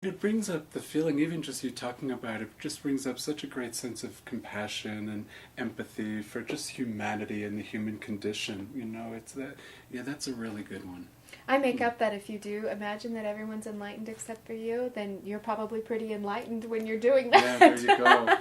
It brings up the feeling, even just you talking about it, just brings up such a great sense of compassion and empathy for just humanity and the human condition. You know, it's that, yeah, that's a really good one. I make up that if you do imagine that everyone's enlightened except for you, then you're probably pretty enlightened when you're doing that. Yeah, there you go.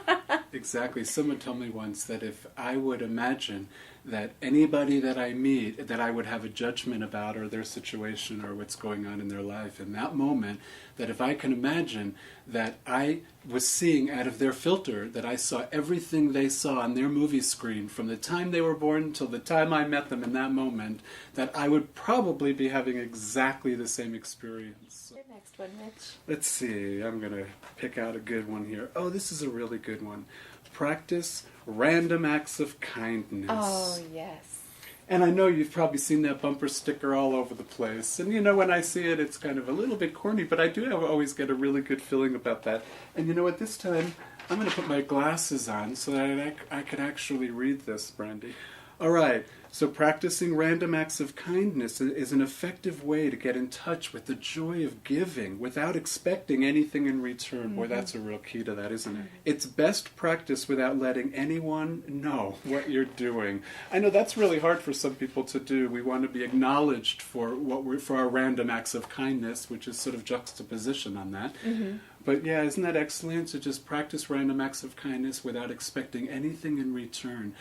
Exactly. Someone told me once that if I would imagine that anybody that I meet, that I would have a judgment about or their situation or what's going on in their life in that moment, that if I can imagine that I was seeing out of their filter, that I saw everything they saw on their movie screen from the time they were born until the time I met them in that moment, that I would probably be having exactly the same experience. Your next one, Mitch. Let's see, I'm going to pick out a good one here. Oh, this is a really good one. Practice random acts of kindness. Oh, yes. And I know you've probably seen that bumper sticker all over the place. And you know, when I see it, it's kind of a little bit corny, but I do always get a really good feeling about that. And you know what, this time, I'm going to put my glasses on so that I could actually read this, Brandy. All right, so practicing random acts of kindness is an effective way to get in touch with the joy of giving without expecting anything in return. Mm-hmm. Boy, that's a real key to that, isn't it? It's best practice without letting anyone know what you're doing. I know that's really hard for some people to do. We want to be acknowledged for for our random acts of kindness, which is sort of juxtaposition on that. Mm-hmm. But yeah, isn't that excellent to just practice random acts of kindness without expecting anything in return?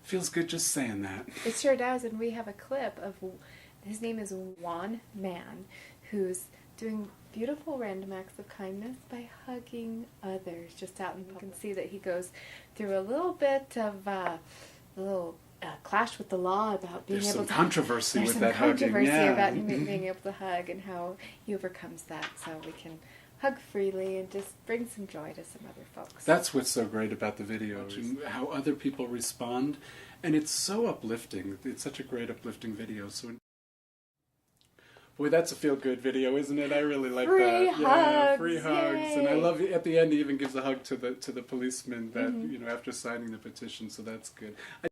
Feels good just saying that. It sure does, and we have a clip of, his name is Juan Man, who's doing beautiful random acts of kindness by hugging others just out in public. You can see that he goes through a little bit of clash with the law about being able to... There's some controversy about him being able to hug and how he overcomes that, so we can hug freely and just bring some joy to some other folks. That's what's so great about the video, how other people respond, and it's so uplifting. It's such a great uplifting video. So, boy, that's a feel-good video, isn't it? I really like that. Hugs, yeah, free hugs, yay. And I love it. At the end, he even gives a hug to the policeman that after signing the petition. So that's good.